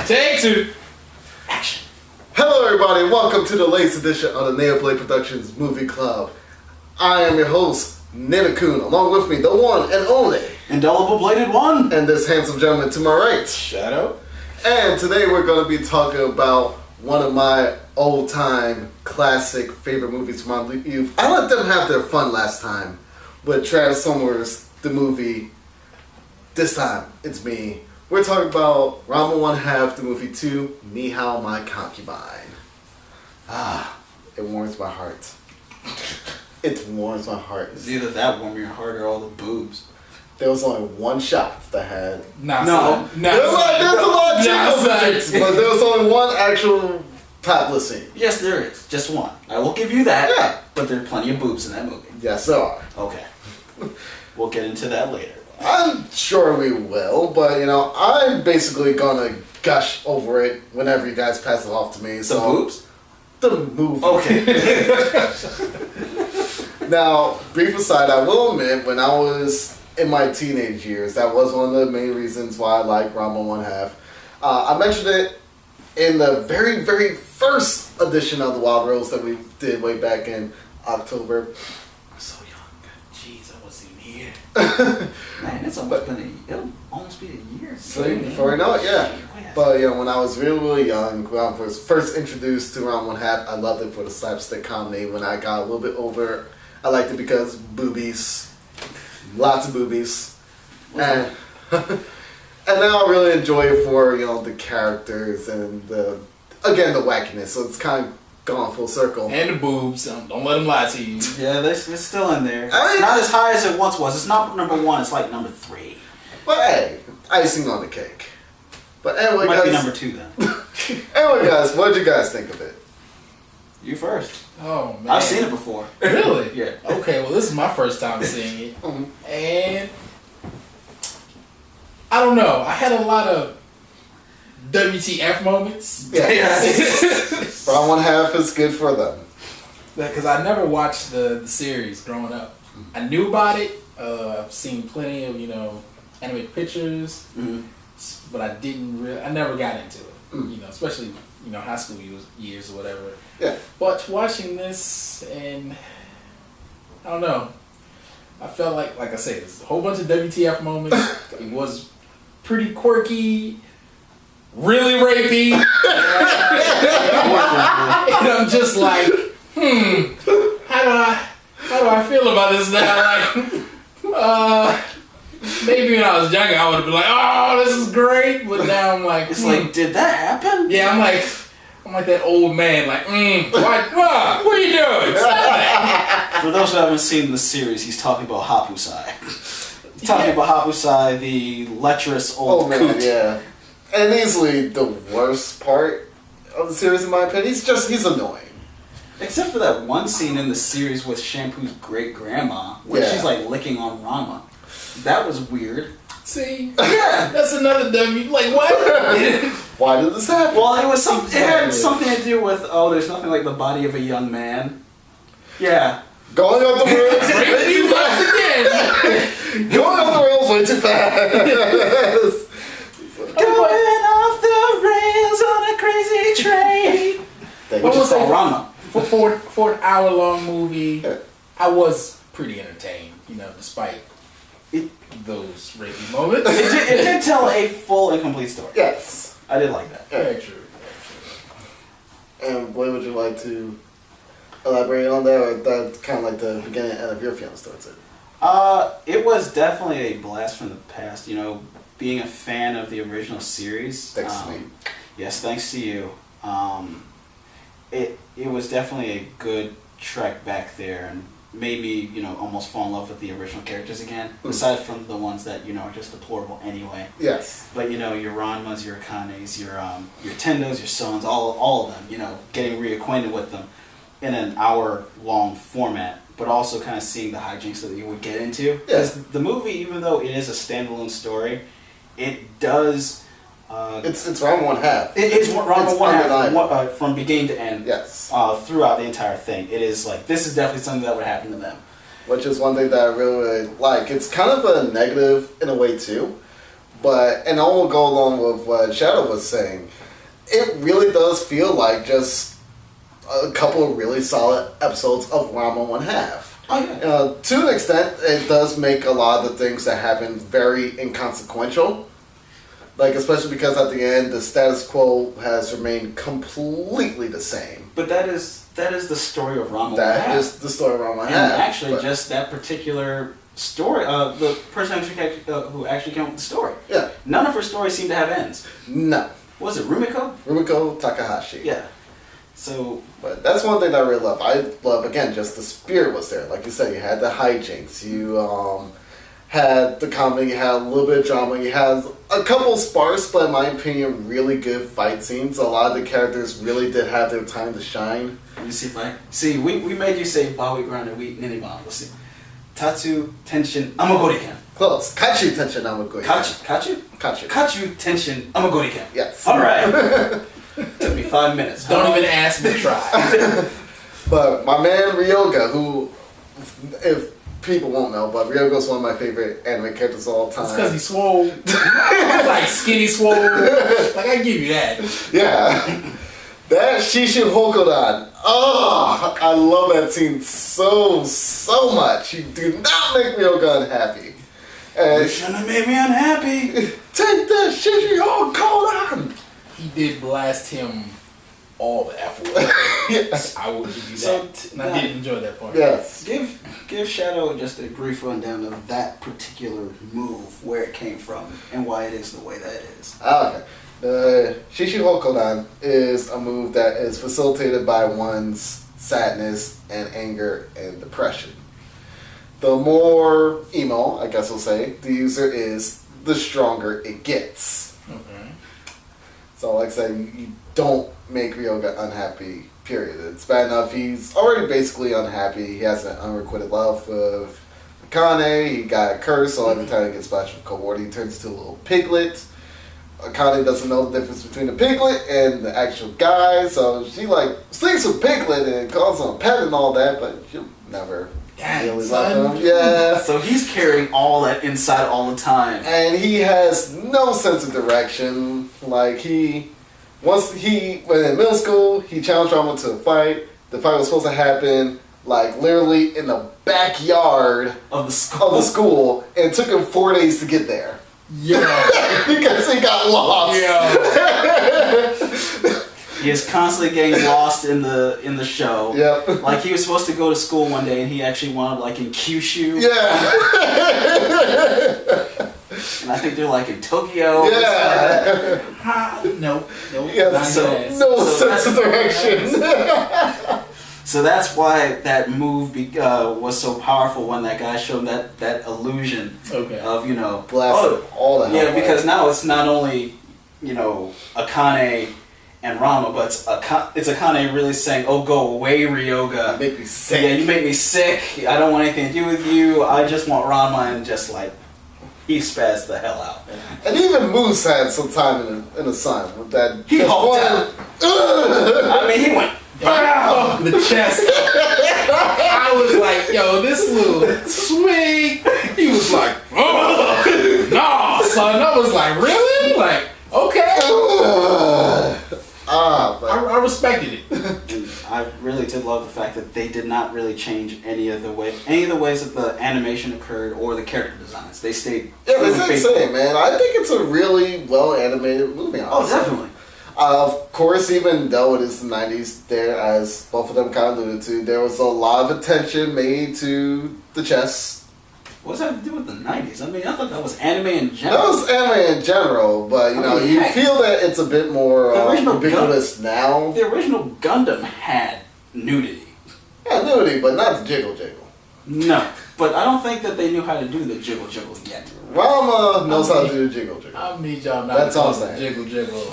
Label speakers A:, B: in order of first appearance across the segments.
A: Take two. Action.
B: Hello everybody, welcome to the latest edition of the NadoBlade Productions Movie Club. I am your host, Nina-kun, along with me, the one and only
C: Indelible Bladed One,
B: and this handsome gentleman to my right,
A: Shadow.
B: And today we're going to be talking about one of my old-time classic favorite movies from my youth. I let them have their fun last time with Transformers, the movie. This time, it's me. We're talking about Ranama 1/2, the movie 2, Nihao My Concubine. It warms my heart. It warms my heart.
C: It's either that warm your heart or all the boobs.
B: There was only one shot that had...
C: No.
B: There's a lot of chicks, but there was only one actual topless scene.
C: Yes, there is. Just one. I will give you that.
B: Yeah.
C: But there are plenty of boobs in that movie.
B: Yes, there are.
C: Okay. We'll get into that later.
B: I'm sure we will, but I'm basically gonna gush over it whenever you guys pass it off to me.
C: The boobs?
B: The movie.
C: Okay.
B: Now, brief aside, I will admit, when I was in my teenage years, that was one of the main reasons why I like Ranama 1/2. I mentioned it in the very, very first edition of the Wild Rose that we did way back in October.
C: I'm so young. Jeez, I wasn't even here. Man, it'll almost be a year.
B: Before I know it, yeah. But when I was really, really young, when I was first introduced to Ranama 1/2, I loved it for the slapstick comedy. When I got a little bit older, I liked it because boobies. Lots of boobies. And now I really enjoy it for, the characters and the wackiness. So it's kind of gone full circle.
A: And the boobs. Don't let them lie to you.
C: Yeah, it's still in there. It's not as high as it once was. It's not number 1. It's like number 3.
B: But hey, icing on the cake. But anyway,
C: Might
B: guys.
C: be number 2 then.
B: Anyway, guys, what did you guys think of it?
C: You first.
A: Oh, man.
C: I've seen it before.
A: Really?
C: Yeah.
A: Okay, well, this is my first time seeing it. And I don't know. I had a lot of WTF moments.
B: Yeah. Ranama 1/2 is good for them.
A: Because I never watched the series growing up. I knew about it. I've seen plenty of, animated pictures.
C: Mm-hmm.
A: But I never got into it. Especially, high school years or whatever.
B: Yeah.
A: But watching this, and I don't know, I felt like I said, there's a whole bunch of WTF moments. It was pretty quirky, really rapey. And I'm just like, how do I feel about this now? Maybe when I was younger, I would have been like, oh, this is great. But now I'm like,
C: it's like, did that happen?
A: Yeah, I'm like that old man, like, what are you doing? Stop it.
C: For those who haven't seen the series, he's talking about Hapusai. He's talking about Hapusai, the lecherous old coot.
B: Yeah. And easily the worst part of the series, in my opinion. He's annoying.
C: Except for that one scene in the series with Shampoo's great-grandma, where she's like licking on Rama. That was weird.
A: See? Yeah. That's another W. Like, what?
B: Why did this happen?
C: Well, it had something to do with, there's nothing like the body of a young man. Yeah.
B: Going off the rails
A: way too fast again.
B: Going off the rails way too fast.
C: Going off the rails on a crazy train.
A: What was it? Rama. For an hour-long movie, I was pretty entertained, despite those rapey moments.
C: It did tell a full and complete story.
B: Yes.
C: I did like that.
A: Very true.
B: And what would you like to elaborate on that, or that's kind of like the beginning and end of your feelings towards it?
C: It was definitely a blast from the past, being a fan of the original series.
B: Thanks to me.
C: Yes, thanks to you. It was definitely a good trek back there and made me, almost fall in love with the original characters again. Aside from the ones that, are just deplorable anyway.
B: Yes.
C: But, your Ranmas, your Akanes, your Tendos, your Sons, all of them, getting reacquainted with them in an hour-long format, but also kind of seeing the hijinks that you would get into. Because the movie, even though it is a standalone story, it does...
B: it's Ranama 1/2.
C: It's Ranama 1/2 from beginning to end.
B: Yes.
C: Throughout the entire thing, it is like this is definitely something that would happen to them.
B: Which is one thing that I really, really like. It's kind of a negative in a way too, But, and I will go along with what Shadow was saying, it really does feel like just a couple of really solid episodes of Ranma 1/2.
C: Oh, yeah.
B: To an extent, it does make a lot of the things that happen very inconsequential. Like, especially because at the end, the status quo has remained completely the same.
C: But that is the story of Ranma.
B: That is the story of Ranma 1/2.
C: And actually, just that particular story, the person who actually came up with the story.
B: Yeah.
C: None of her stories seem to have ends.
B: No.
C: Was it Rumiko?
B: Rumiko Takahashi.
C: Yeah. So,
B: but that's one thing that I really love. I love, again, just the spirit was there. Like you said, you had the hijinks. You had the comedy. You had a little bit of drama. You had a couple sparse, but in my opinion, really good fight scenes. A lot of the characters really did have their time to shine.
C: let me see if I... See, we made you say Bawi Grinder, we Ninimon. Let's see. Tatsu, Tenshin, Amagoriken.
B: Close. Kachu Tenshin Amagori.
C: Kachu? Kachu, Tenshin, Amagoriken.
B: Yes.
C: Alright. Took me 5 minutes.
A: Don't even ask me to try.
B: But my man Ryoga, who, if people won't know, but Ryoga's one of my favorite anime characters of all time.
A: It's because he's swole. Like skinny swole. Like, I give you that.
B: Yeah. That Shishin Hokodan. Oh, I love that scene so much. You do not make Ryoga unhappy. And
C: You shouldn't have made me unhappy.
B: take that Shishin Hokodan.
A: He did blast him all the F word.
B: Yes.
A: I will give you
C: So,
A: that. And I did enjoy that part.
B: Yes.
C: Give Shadow just a brief rundown of that particular move, where it came from, and why it is the way that it is.
B: Okay. The Shishin Hokodan is a move that is facilitated by one's sadness and anger and depression. The more emo, I guess we'll say, the user is, the stronger it gets.
A: Okay.
B: So like I said, you don't make Ryoga unhappy, period. It's bad enough he's already basically unhappy. He has an unrequited love of Akane. He got cursed, so every time he gets splashed with cold water, he turns into a little piglet. Akane doesn't know the difference between the piglet and the actual guy, so she like sleeps with Piglet and calls him a pet and all that, but she'll never
A: Dang,
B: really
A: son.
B: love him. Yeah.
C: So he's carrying all that inside all the time.
B: And he has no sense of direction. Like when in middle school, he challenged Ranma to a fight. The fight was supposed to happen like literally in the backyard
C: Of the school.
B: and it took him 4 days to get there.
A: Yo.
B: Because he got lost.
C: He is constantly getting lost in the show.
B: Yep.
C: Like he was supposed to go to school one day and he actually wound up like in Kyushu.
B: Yeah.
C: And I think they're like in Tokyo.
B: Yeah.
A: Nope.
B: Yeah,
A: Not
B: so
A: his ass.
B: no sense of direction.
C: So that's why that move was so powerful when that guy showed that illusion
A: Okay.
C: of,
B: Blast all the hell
C: yeah,
B: away.
C: because now it's not only, Akane and Rama, but it's Akane really saying, "Oh, go away, Ryoga.
B: You make me sick."
C: Yeah, you make me sick. I don't want anything to do with you. I just want Rama," and just like he spazzed the hell out.
B: And even Moose had some time in the sun with that.
C: He
B: just
C: hulked
B: one-
C: out. I mean, he went.
A: Oh, the chest. I was like, yo, this little swing. He was like, oh, nah, son. I was like, really? Like, okay.
B: But
A: I respected it.
C: And I really did love the fact that they did not really change any of the ways that the animation occurred or the character designs. They stayed.
B: yeah,
C: true
B: that's
C: and faithful.
B: insane, man. I think it's a really well animated movie.
C: Oh,
B: Honestly.
C: definitely.
B: Of course, even though it is the 90s, there, as both of them kind of alluded to, there was a lot of attention made to the chess.
C: What does that have to do with the 90s? I mean, I thought that was anime in
B: That
C: general.
B: was anime in general, but you
C: heck,
B: feel that it's a bit more
C: The original
B: ubiquitous now.
C: The original Gundam had nudity.
B: Yeah, nudity, but not the jiggle jiggle.
C: No, but I don't think that they knew how to do the jiggle jiggle yet.
B: Rama knows how to do the jiggle jiggle.
A: I need y'all not
B: That's
A: to
B: all
A: call
B: I'm
A: it
B: saying.
A: jiggle jiggle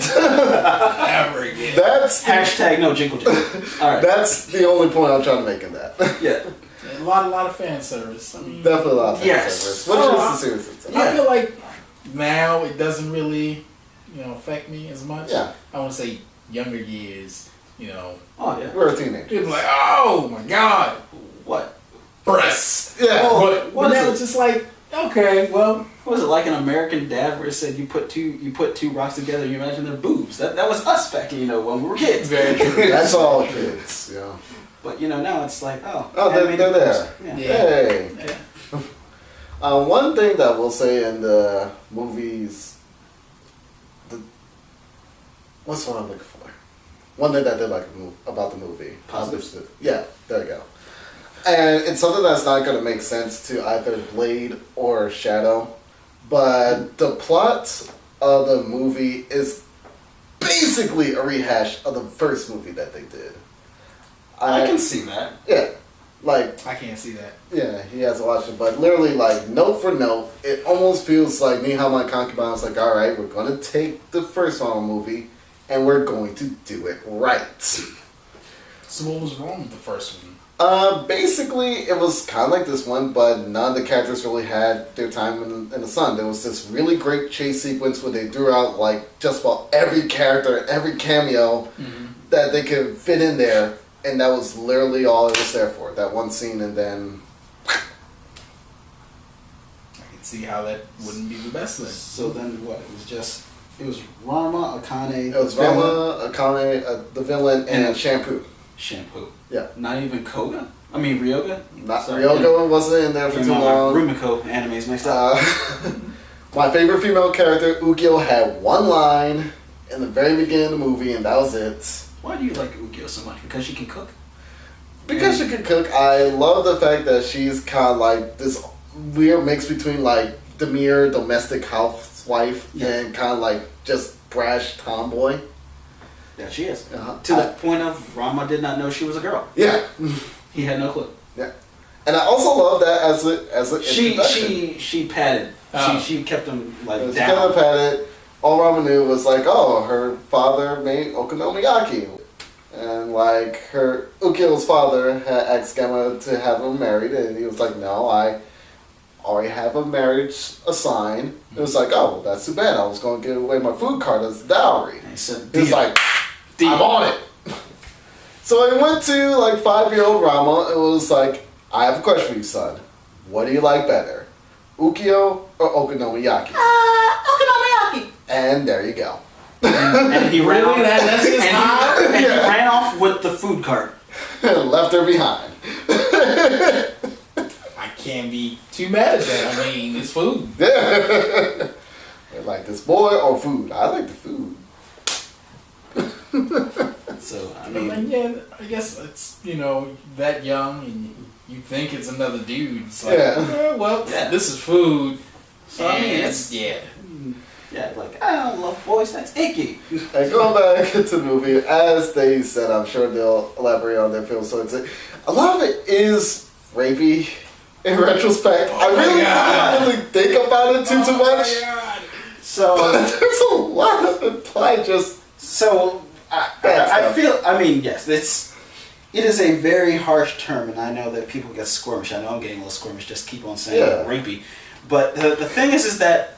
A: ever again.
B: That's
C: Hashtag no jiggle jiggle. All right.
B: That's the only point I'm trying to make in that.
C: Yeah.
A: A lot of fan service. I mean,
B: Definitely a lot of fan
C: Yes.
B: service. Which
A: Oh,
B: is the serious thing.
A: I feel like now it doesn't really, affect me as much.
B: Yeah.
A: I want to say younger years,
C: Oh yeah.
B: We're a teenager.
A: people like, oh my god,
C: What?
A: breasts.
B: Yeah.
C: Oh,
A: But
C: what is
A: now
C: it?
A: it's just like, Okay, well,
C: What was it like an American Dad where it said you put two rocks together and you imagine their boobs? That was us back, when we were kids.
A: very true.
B: That's all kids, yeah.
C: But now it's like,
B: they're
C: animated
B: there.
C: boobs. Yeah.
B: Hey.
A: Yeah.
B: One thing that we'll say in the movies, what's what I'm looking for? One thing that I did like about the movie.
C: Positives?
B: Yeah, there you go. And it's something that's not going to make sense to either Blade or Shadow, but the plot of the movie is basically a rehash of the first movie that they did.
C: I can see that.
B: Yeah. Like,
A: I can't see that.
B: yeah, he hasn't watched it, but literally, like, note for note, it almost feels like Nihao My Concubine was like, alright, we're going to take the first Ranama movie, and we're going to do it right.
A: So what was wrong with the first one?
B: Basically, it was kind of like this one, but none of the characters really had their time in the sun. There was this really great chase sequence where they threw out, like, just about every character, every cameo that they could fit in there. And that was literally all it was there for. That one scene, and then
A: I can see how that wouldn't be the best thing.
C: So then what? It was Rama, Akane.
B: it was Rama, Akane, the villain, and Shampoo.
C: Shampoo.
B: Yeah.
C: Not even Koga? I mean Ryoga?
B: Not Ryoga wasn't in there for too long.
C: Rumiko anime's mixed up.
B: My favorite female character, Ukyo, had one line in the very beginning of the movie, and that was it.
C: Why do you like Ukyo so much? Because she can cook?
B: Because she can cook, I love the fact that she's kind of like this weird mix between like demure domestic housewife and kind of like just brash tomboy.
C: Yeah, she is.
B: Uh-huh.
C: To the point of Rama did not know she was a girl.
B: Yeah.
C: He had no clue.
B: Yeah. And I also love that as a
C: she patted. She kept him like
B: she
C: down.
B: kind of patted. All Rama knew was like, oh, her father made okonomiyaki. And like her Ukyo's father had asked Gemma to have him married, and he was like, no, I already have a marriage assigned. It was like, oh, well, that's too bad. I was going to give away my food card as dowry.
C: And he said,
B: He was like, I'm on it. So I went to like 5-year-old Rama and was like, I have a question for you, son. What do you like better, Ukyo or okonomiyaki?
C: Okonomiyaki.
B: And there you go.
C: And he ran off.
A: That's his
C: and he ran off with the food cart.
B: Left her behind.
A: I can't be too mad at that. I mean, it's food.
B: Like this boy or food? I like the food.
C: So I
A: I
C: mean,
A: mean, yeah, I guess it's, that young and you think it's another dude. It's like, this is food.
C: So I mean, it's like I don't love boys. That's icky.
B: And going back to the movie, as they said, I'm sure they'll elaborate on their film. So it's a lot of it is rapey. In retrospect, I really didn't really think about it too much.
C: So
B: there's a lot of implied just.
C: So I feel. I mean, yes, it is a very harsh term, and I know that people get squirmish. I know I'm getting a little squirmish. Just keep on saying rapey. But the thing is that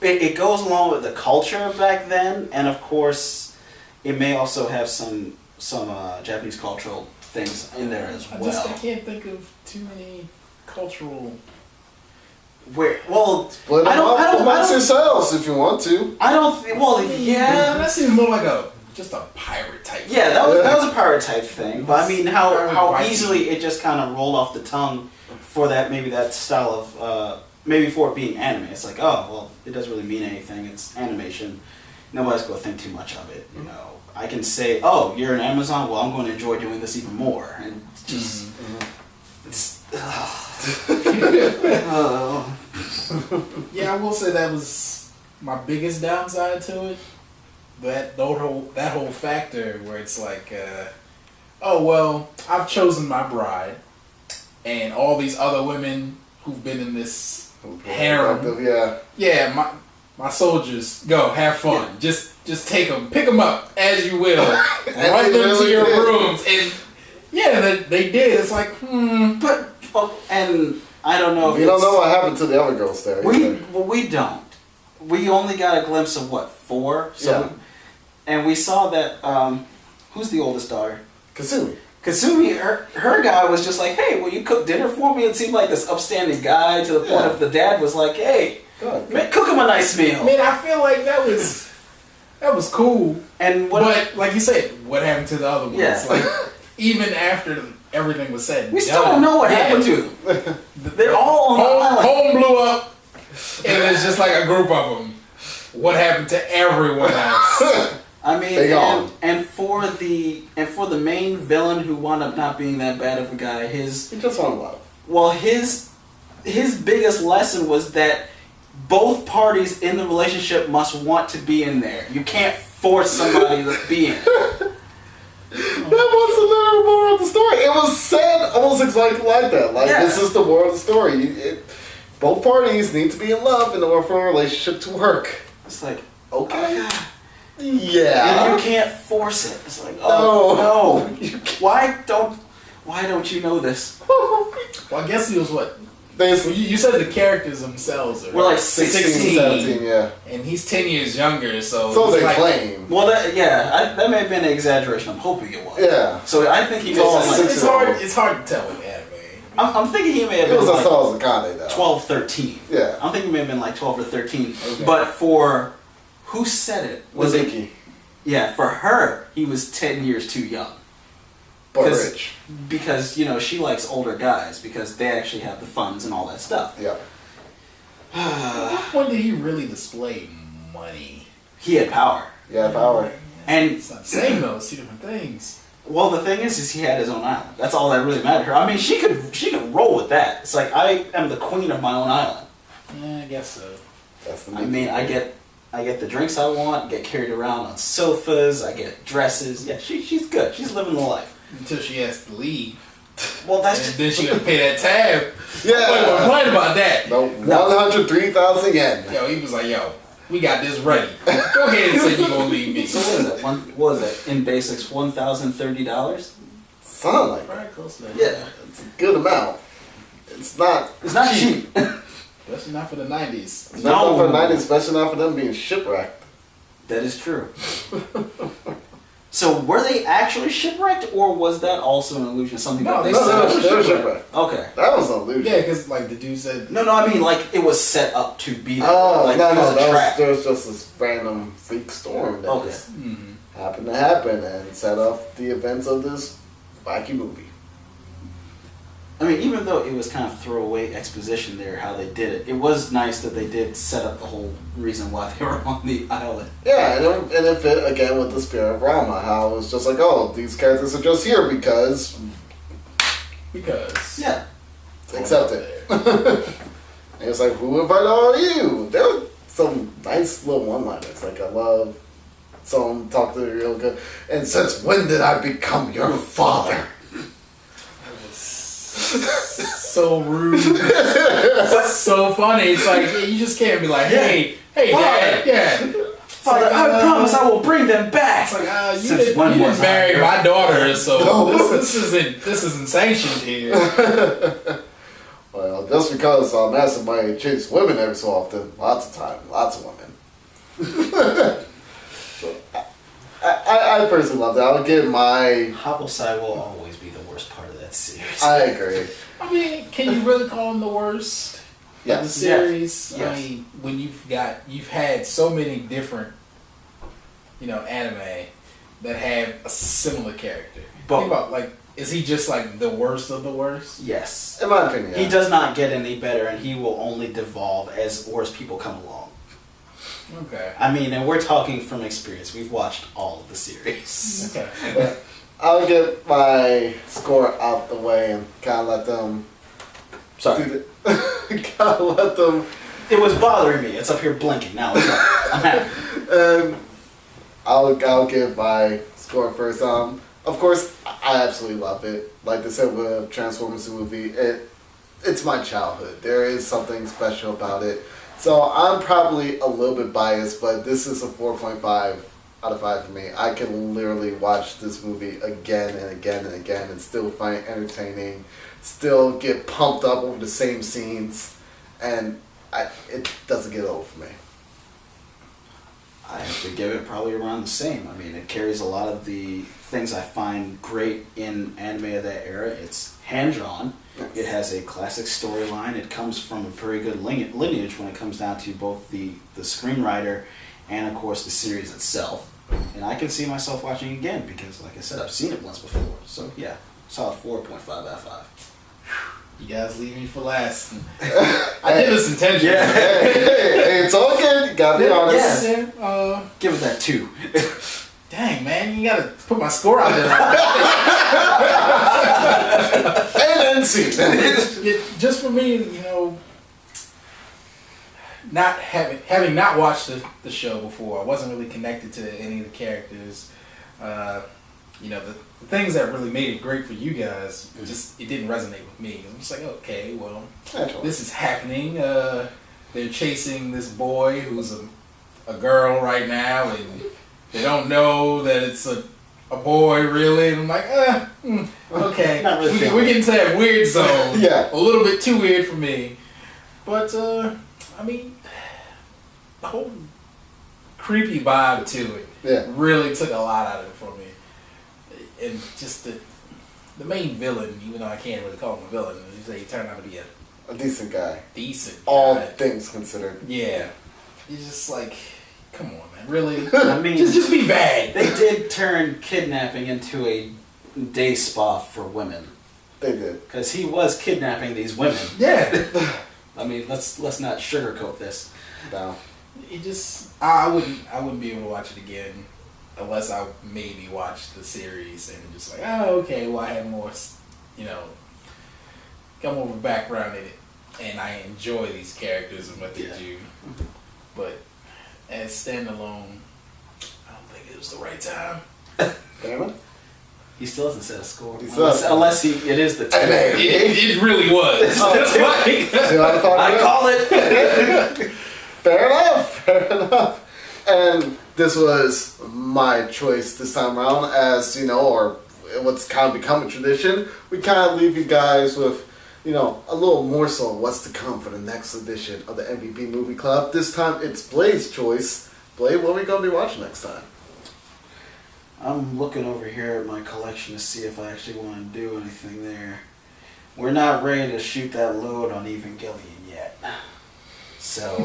C: it goes along with the culture back then, and of course, it may also have some Japanese cultural things in there as well.
A: I can't think of too many cultural.
B: Split them up amongst yourselves if you want to.
C: I don't. Yeah.
A: That seems more like just a pirate type.
C: Yeah, that was a pirate type thing. But I mean, how easily it just kind of rolled off the tongue for that style of maybe for it being anime. It's like, oh well, it doesn't really mean anything. It's animation. Nobody's going to think too much of it. I can say, oh, you're an Amazon. Well, I'm going to enjoy doing this even more, and just it's.
A: Yeah, I will say that was my biggest downside to it. That whole factor where it's like, oh well, I've chosen my bride, and all these other women who've been in this harem. My soldiers, go have fun. Just take them, pick them up as you will, run them to your rooms, and they did. It's like,
C: but. And I don't know if
B: we don't know what happened to the other girls there.
C: We don't. We only got a glimpse of 4. So and we saw that who's the oldest daughter?
B: Kasumi.
C: Kasumi, her guy was just like, hey, will you cook dinner for me? It seemed like this upstanding guy to the point of the dad was like, hey, man, cook him a nice meal.
A: I mean, I feel like that was cool. But like you said, what happened to the other ones?
C: Yeah.
A: Like, even after everything was said,
C: we still don't know what happened to them. They're all on the island.
A: Home blew up, and it's just like a group of them. What happened to everyone else?
C: I mean, and for the main villain who wound up not being that bad of a guy,
B: he just wanted love.
C: Well, his biggest lesson was that both parties in the relationship must want to be in there. You can't force somebody to be in it.
B: That was the literal moral of the story. It was said almost exactly like that. Like, this is the moral of the story. Both parties need to be in love in order for a relationship to work.
C: It's like,
B: okay.
C: Yeah. And you can't force it. It's like, no. Why don't you know this?
A: Well, I guess he was what? You said the characters themselves
C: were like 16,
B: 17, yeah.
A: And he's 10 years younger,
B: so they claim.
C: Well, that may have been an exaggeration. I'm hoping it was.
B: Yeah.
C: So I think he was
A: it's hard to tell with anime.
C: I'm thinking he may have been
B: like Akane, though.
C: 12, 13.
B: Yeah.
C: I'm thinking he may have been like 12 or 13. Okay. But for who said it? Was
B: Mizuki.
C: it? Yeah, for her, he was 10 years too young.
B: But rich.
C: Because, she likes older guys because they actually have the funds and all that stuff.
B: Yeah.
A: At what point did he really display money?
C: He had power.
B: Yeah, power.
C: And
A: it's not the same though, it's two different things.
C: Well, the thing is he had his own island. That's all that really mattered to her. I mean, she could roll with that. It's like, I am the queen of my own island.
A: Yeah, I guess so.
C: I get the drinks I want, get carried around on sofas, I get dresses. Yeah, she's good. She's living the life.
A: Until she has to leave.
C: Well, that's
A: then she gotta pay that tab.
B: Yeah.
A: Wait, we're playing about that.
B: No, 103,000 yen.
A: Yo, he was like, yo, we got this ready. Go ahead and say you gonna leave me.
C: So what is it? In basics, $1,030?
B: Something like that.
A: Right, close to that.
B: Yeah, it's a good amount. It's not
C: cheap.
A: Especially not for the 90s.
B: Not for the 90s, especially not for them being shipwrecked.
C: That is true. So were they actually shipwrecked, or was that also an illusion? Something that they
B: said? They were shipwrecked.
C: Okay.
B: That was an illusion.
A: Yeah, because like the dude said...
C: No, I mean like it was set up to be that.
B: Oh,
C: like,
B: there was just this random freak storm that just happened to happen and set off the events of this wacky movie.
C: I mean, even though it was kind of throwaway exposition there, how they did it, it was nice that they did set up the whole reason why they were on the island.
B: Yeah, and it fit, again, with the spirit of Rama, how it was just like, oh, these characters are just here because...
C: Yeah.
B: Accept it. And it's like, who invited all of you? There were some nice little one-liners, like, I love someone talk to the real good, and since when did I become your father?
A: So rude. So funny. It's like you just can't be like, hey, Dad,
C: Father, I promise I will bring them back.
A: It's like, you didn't marry my daughter, so this isn't sanctioned here.
B: Well, just because Master might chase women every so often, lots of women. So, I personally love that. I'll give my...
C: Hopleside will always be the worst part of that series.
B: I agree.
A: I mean, can you really call him the worst of the series? Yes. I mean, when you've had so many different, anime that have a similar character. Think about, like, is he just like the worst of the worst?
C: Yes.
B: In my opinion,
C: He does not get any better, and he will only devolve as worse people come along.
A: Okay.
C: I mean, and we're talking from experience. We've watched all of the series.
A: Okay.
B: But I'll get my score out the way and kind of let them...
C: Sorry.
B: Kind of let them...
C: It was bothering me. It's up here blinking. Now it's not. I'm happy.
B: I'll give my score first. Of course, I absolutely love it. Like I said with Transformers the movie, it's my childhood. There is something special about it. So I'm probably a little bit biased, but this is a 4.5 out of 5 for me. I can literally watch this movie again and again and again and still find it entertaining, still get pumped up over the same scenes, and it doesn't get old for me.
C: I have to give it probably around the same. I mean, it carries a lot of the things I find great in anime of that era. It's hand-drawn. It has a classic storyline. It comes from a very good lineage when it comes down to both the screenwriter and, of course, the series itself. And I can see myself watching again because, like I said, I've seen it once before. So, yeah, solid 4.5 out of 5.
A: You guys leave me for last. I did this intentionally.
B: Yeah. Hey, it's all good. You gotta be honest.
A: Yeah.
C: Give it that 2.
A: Dang, man, you gotta put my score out there.
B: And then see.
A: Just for me, not having not watched the show before, I wasn't really connected to any of the characters. The things that really made it great for you guys, it didn't resonate with me. I'm just like, okay, well, this is happening. They're chasing this boy who's a girl right now, and they don't know that it's a boy really. And I'm like, okay, really we're getting to that weird zone.
B: Yeah,
A: a little bit too weird for me. But I mean, the whole creepy vibe to it really took a lot out of it for me. And just the main villain, even though I can't really call him a villain, he turned out to be
B: a decent guy.
A: All
B: things considered.
A: Yeah. He's just like, come on, man, really?
C: I mean,
A: just be bad.
C: They did turn kidnapping into a day spa for women.
B: They did.
C: Because he was kidnapping these women.
A: Yeah.
C: I mean, let's not sugarcoat this.
B: No.
A: I wouldn't be able to watch it again unless I maybe watched the series and just like, okay, well, I have more, got more of a background in it, and I enjoy these characters and what they do. But as standalone, I don't think it was the right time.
B: Damn it.
C: He still hasn't set a score.
B: Unless
C: it is the
A: 10. It really was.
C: I call it.
B: Fair enough. And this was my choice this time around, as or what's kind of become a tradition. We kind of leave you guys with, a little morsel of what's to come for the next edition of the MVP Movie Club. This time it's Blade's choice. Blade, what are we going to be watching next time?
C: I'm looking over here at my collection to see if I actually want to do anything there. We're not ready to shoot that load on Evangelion yet. So,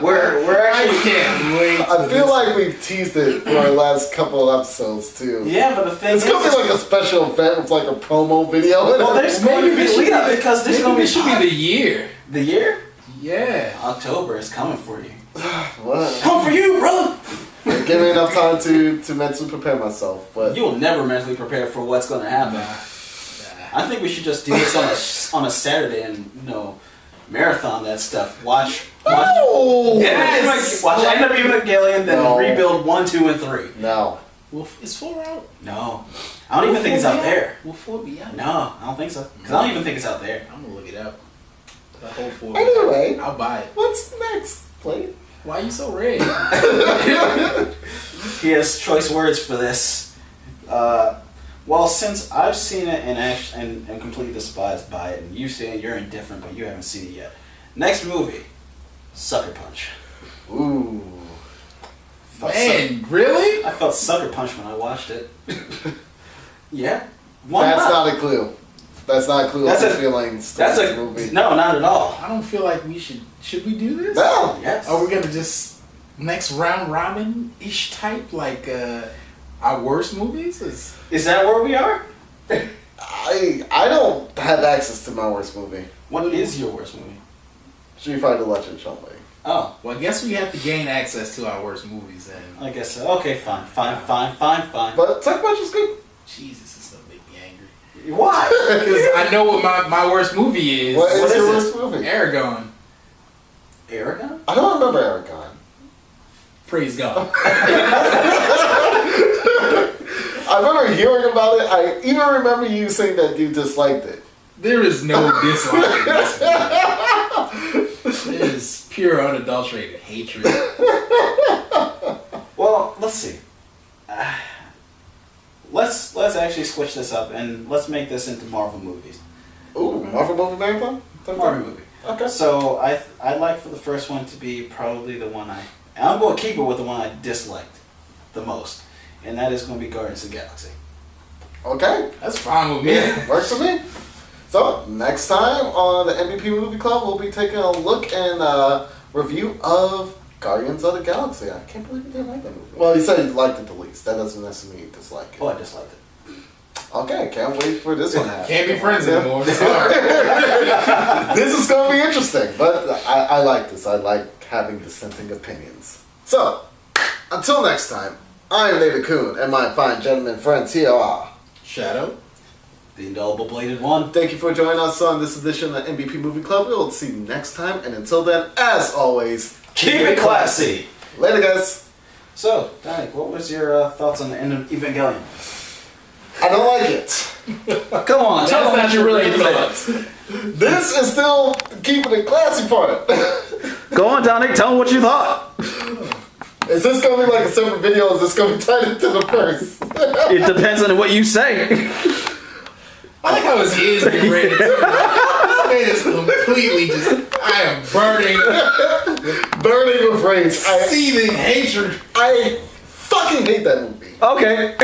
C: we're actually can't wait.
B: I feel like we've teased it for our last couple of episodes, too.
C: Yeah, but the thing
B: is... It's going to be like a special event with like a promo video.
C: Well, there's going to be lead up because this should be
A: the year.
C: The year?
A: Yeah.
C: October is coming for you.
B: What?
C: Come for you, brother!
B: Give me enough time to mentally prepare myself. But
C: you'll never mentally prepare for what's going to happen. I think we should just do this on a Saturday and, marathon that stuff. Watch.
A: Yes!
C: Watch End of Evangelion, then rebuild 1, 2, and 3.
B: No.
A: Is 4 out?
C: No. I don't even think it's out there.
A: Will 4 be out?
C: No, I don't think so. Because I don't even think it's out there.
A: I'm going to look it up. The whole 4.
B: Anyway.
A: I'll buy it.
B: What's next, Blade?
A: Why are you so red?
C: He has choice words for this. Well, since I've seen it and completely despised by it, and you say you're indifferent, but you haven't seen it yet. Next movie, Sucker Punch.
B: Ooh.
A: Man, really?
C: I felt Sucker Punch when I watched it. Yeah.
B: That's not a clue. That's not a clue. That's a feelings.
C: That's a movie. No, not at all.
A: I don't feel like we should. Should we do this?
B: No.
C: Yes.
A: Are we gonna just next round robin ish type like our worst movies?
C: Is that where we are?
B: I don't have access to my worst movie.
C: What is your worst movie?
B: Street Fighter Legend Chun-Li.
C: Oh.
A: Well, I guess we have to gain access to our worst movies then.
C: I guess so. Okay, fine.
B: But Sucker Punch is good.
A: Jesus, it's gonna make me angry.
C: Why?
A: Because I know what my worst movie is.
B: What is your worst movie?
A: Aragon.
C: Aragon?
B: I don't remember Aragon.
A: Praise God.
B: I remember hearing about it. I even remember you saying that you disliked it.
A: There is no dislike in this movie. It is pure unadulterated hatred.
C: Well, let's see. Let's actually switch this up and let's make this into Marvel movies.
B: Ooh, Marvel movie marathon?
C: Marvel movie.
B: Okay.
C: So I'd like for the first one to be probably the one I And I'm going to keep it with the one I disliked the most. And that is going to be Guardians of the Galaxy.
B: Okay.
A: That's fine with me.
B: Yeah, works for me. So, next time on the MVP Movie Club, we'll be taking a look and review of Guardians of the Galaxy. I can't believe you didn't like that movie. Well, you said you liked it the least. That doesn't necessarily mean you dislike it.
C: Oh, I disliked it.
B: Okay, can't wait for this one to happen.
A: Can't be friends anymore. Sorry.
B: This is going to be interesting, but I like this. I like having dissenting opinions. So, until next time, I am Nado Coon, and my fine gentlemen friends here are
A: Shadow.
C: The indelible bladed one.
B: Thank you for joining us on this edition of the MVP Movie Club. We will see you next time, and until then, as always,
C: Keep it classy.
B: Later, guys.
C: So, Dominic, what was your thoughts on the end of Evangelion?
B: I don't like it.
C: Come on, tell them
A: That's
C: what
A: not
C: you
A: your
C: really
A: real
C: thought.
A: thoughts.
B: This is still keeping it classy part.
C: Go on, Dominic, tell them what you thought.
B: Is this going to be like a separate video, or is this going to be tied into the first?
C: It depends on what you say.
A: I like how his ears get ready too. This man is completely just. I am
B: Burning with rage.
A: seething hatred.
B: I fucking hate that movie.
C: Okay.